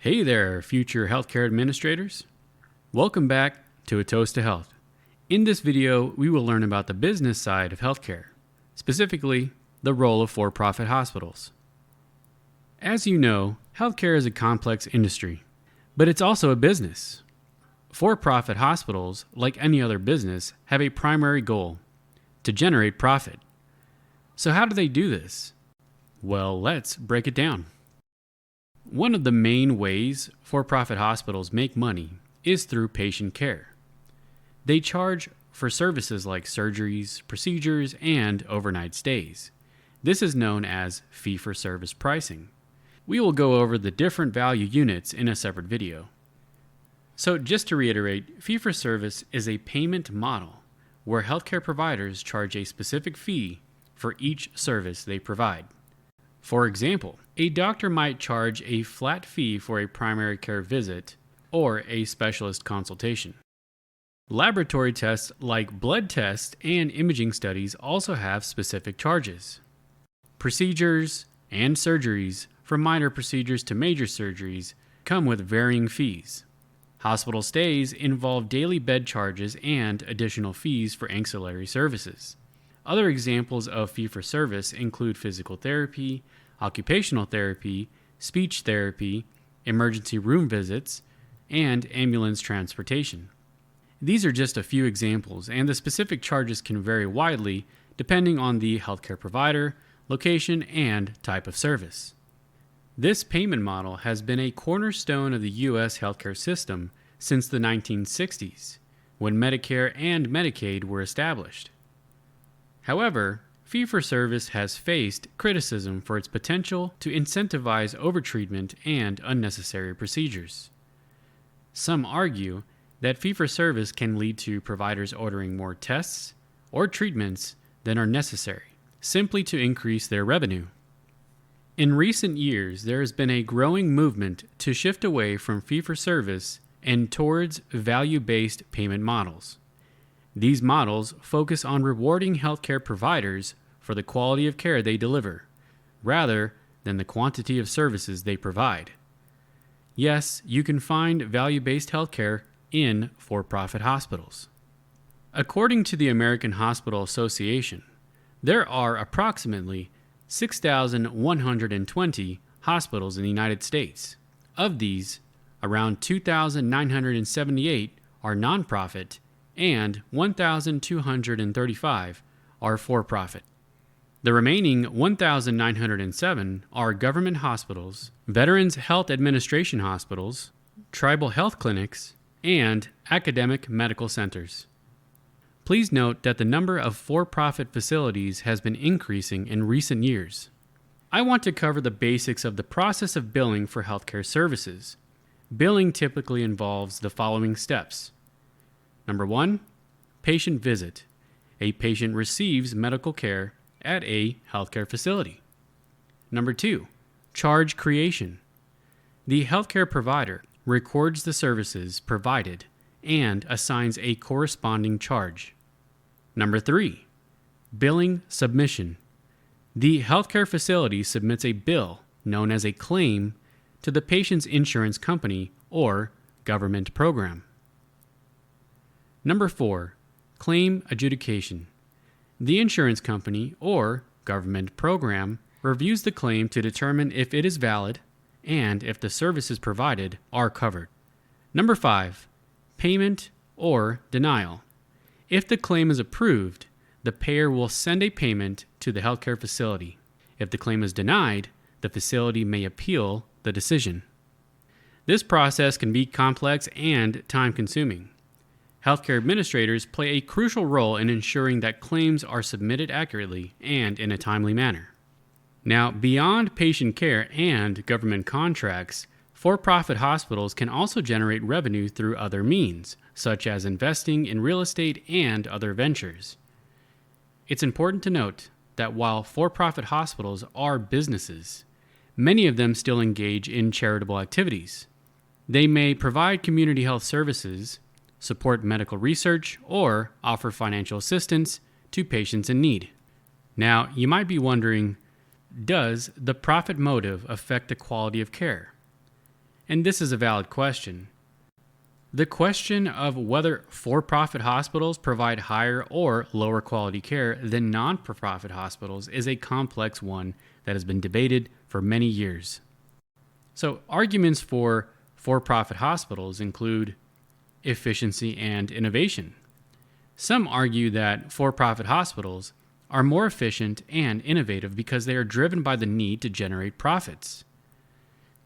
Hey there, future healthcare administrators. Welcome back to A Toast to Health. In this video, we will learn about the business side of healthcare, specifically the role of for-profit hospitals. As you know, healthcare is a complex industry, but it's also a business. For-profit hospitals, like any other business, have a primary goal: to generate profit. So how do they do this? Well, let's break it down. One of the main ways for-profit hospitals make money is through patient care. They charge for services like surgeries, procedures, and overnight stays. This is known as fee-for-service pricing. We will go over the different value units in a separate video. So just to reiterate, fee-for-service is a payment model where healthcare providers charge a specific fee for each service they provide. For example, a doctor might charge a flat fee for a primary care visit or a specialist consultation. Laboratory tests like blood tests and imaging studies also have specific charges. Procedures and surgeries, from minor procedures to major surgeries, come with varying fees. Hospital stays involve daily bed charges and additional fees for ancillary services. Other examples of fee-for-service include physical therapy, occupational therapy, speech therapy, emergency room visits, and ambulance transportation. These are just a few examples, and the specific charges can vary widely depending on the healthcare provider, location, and type of service. This payment model has been a cornerstone of the U.S. healthcare system since the 1960s, when Medicare and Medicaid were established. However, fee-for-service has faced criticism for its potential to incentivize overtreatment and unnecessary procedures. Some argue that fee-for-service can lead to providers ordering more tests or treatments than are necessary, simply to increase their revenue. In recent years, there has been a growing movement to shift away from fee-for-service and towards value-based payment models. These models focus on rewarding healthcare providers for the quality of care they deliver, rather than the quantity of services they provide. Yes, you can find value-based healthcare in for-profit hospitals. According to the American Hospital Association, there are approximately 6,120 hospitals in the United States. Of these, around 2,978 are nonprofit and 1,235 are for-profit. The remaining 1,907 are government hospitals, Veterans Health Administration hospitals, tribal health clinics, and academic medical centers. Please note that the number of for-profit facilities has been increasing in recent years. I want to cover the basics of the process of billing for healthcare services. Billing typically involves the following steps. Number 1, patient visit. A patient receives medical care at a healthcare facility. Number 2, charge creation. The healthcare provider records the services provided and assigns a corresponding charge. Number 3, billing submission. The healthcare facility submits a bill, known as a claim, to the patient's insurance company or government program. Number 4, claim adjudication. The insurance company or government program reviews the claim to determine if it is valid and if the services provided are covered. Number 5, payment or denial. If the claim is approved, the payer will send a payment to the healthcare facility. If the claim is denied, the facility may appeal the decision. This process can be complex and time-consuming. Healthcare administrators play a crucial role in ensuring that claims are submitted accurately and in a timely manner. Now, beyond patient care and government contracts, for-profit hospitals can also generate revenue through other means, such as investing in real estate and other ventures. It's important to note that while for-profit hospitals are businesses, many of them still engage in charitable activities. They may provide community health services, support medical research, or offer financial assistance to patients in need. Now, you might be wondering, does the profit motive affect the quality of care? And this is a valid question. The question of whether for-profit hospitals provide higher or lower quality care than non-for-profit hospitals is a complex one that has been debated for many years. So, arguments for for-profit hospitals include efficiency and innovation. Some argue that for-profit hospitals are more efficient and innovative because they are driven by the need to generate profits.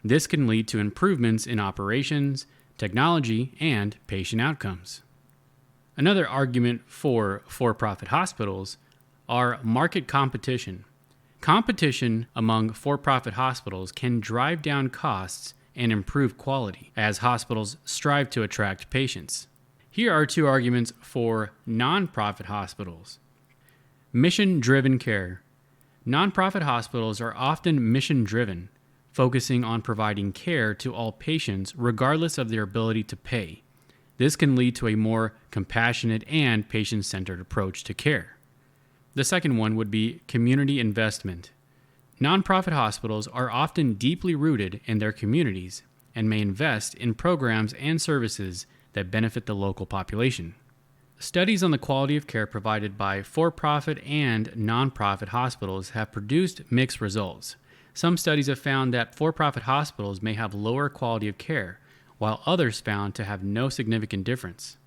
This can lead to improvements in operations, technology, and patient outcomes. Another argument for for-profit hospitals are market competition. Competition among for-profit hospitals can drive down costs and improve quality as hospitals strive to attract patients. Here are two arguments for nonprofit hospitals. Mission-driven care. Nonprofit hospitals are often mission-driven, focusing on providing care to all patients regardless of their ability to pay. This can lead to a more compassionate and patient-centered approach to care. The second one would be community investment. Nonprofit hospitals are often deeply rooted in their communities and may invest in programs and services that benefit the local population. Studies on the quality of care provided by for-profit and nonprofit hospitals have produced mixed results. Some studies have found that for-profit hospitals may have lower quality of care, while others found to have no significant difference.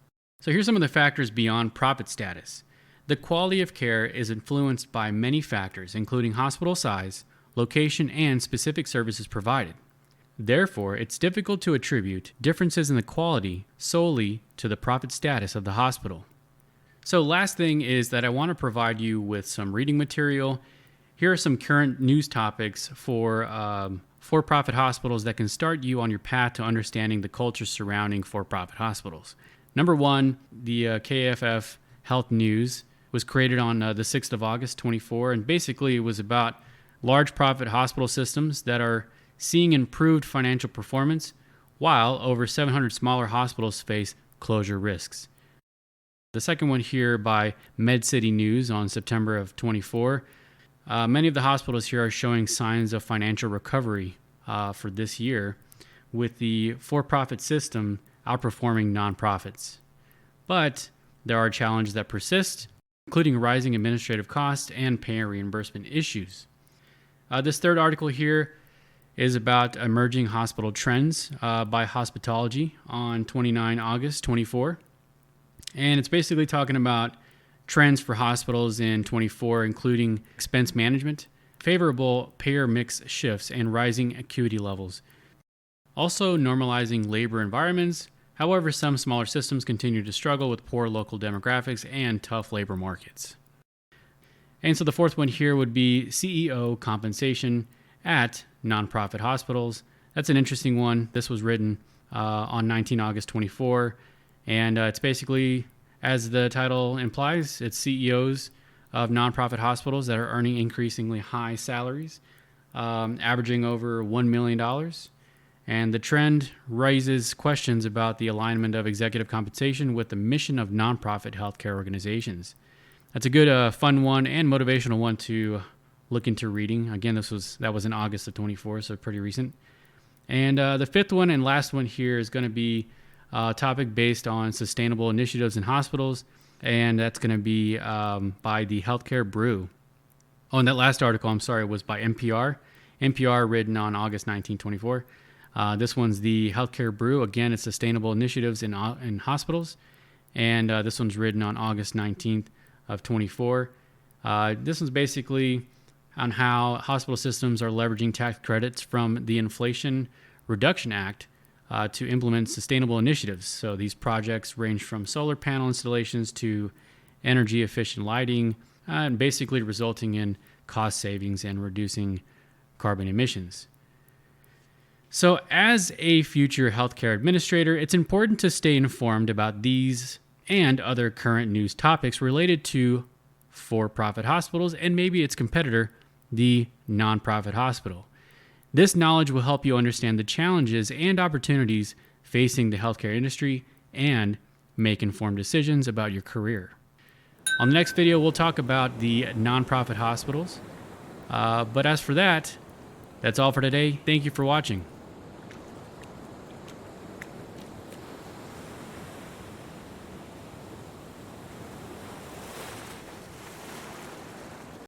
So here's some of the factors beyond profit status. The quality of care is influenced by many factors, including hospital size, location, and specific services provided. Therefore, it's difficult to attribute differences in the quality solely to the profit status of the hospital. So last thing is that I want to provide you with some reading material. Here are some current news topics for for-profit hospitals that can start you on your path to understanding the culture surrounding for-profit hospitals. Number one, the KFF Health News was created on the 6th of August, 24, and basically it was about large profit hospital systems that are seeing improved financial performance, while over 700 smaller hospitals face closure risks. The second one here by MedCity News on September of 24. Many of the hospitals here are showing signs of financial recovery for this year, with the for-profit system outperforming nonprofits. But there are challenges that persist, including rising administrative costs and payer reimbursement issues. This third article here is about emerging hospital trends by Hospitology on 29 August 24. And it's basically talking about trends for hospitals in 24, including expense management, favorable payer mix shifts, and rising acuity levels. Also normalizing labor environments. However, some smaller systems continue to struggle with poor local demographics and tough labor markets. And so the fourth one here would be CEO compensation at nonprofit hospitals. That's an interesting one. This was written on 19 August 24. And it's basically, as the title implies, it's CEOs of nonprofit hospitals that are earning increasingly high salaries, averaging over $1 million. And the trend raises questions about the alignment of executive compensation with the mission of nonprofit healthcare organizations. That's a good, fun one and motivational one to look into reading. Again, that was in August of 24, so pretty recent. And the fifth one and last one here is going to be a topic based on sustainable initiatives in hospitals, and that's going to be by the Healthcare Brew. Oh, and that last article, was by NPR. NPR, written on August 19, 24. This one's the Healthcare Brew. Again, it's sustainable initiatives in hospitals, and this one's written on August 19th of 24. This one's basically on how hospital systems are leveraging tax credits from the Inflation Reduction Act to implement sustainable initiatives. So these projects range from solar panel installations to energy efficient lighting, and basically resulting in cost savings and reducing carbon emissions. So as a future healthcare administrator, it's important to stay informed about these and other current news topics related to for-profit hospitals and maybe its competitor, the nonprofit hospital. This knowledge will help you understand the challenges and opportunities facing the healthcare industry and make informed decisions about your career. On the next video, we'll talk about the nonprofit hospitals. But as for that, that's all for today. Thank you for watching.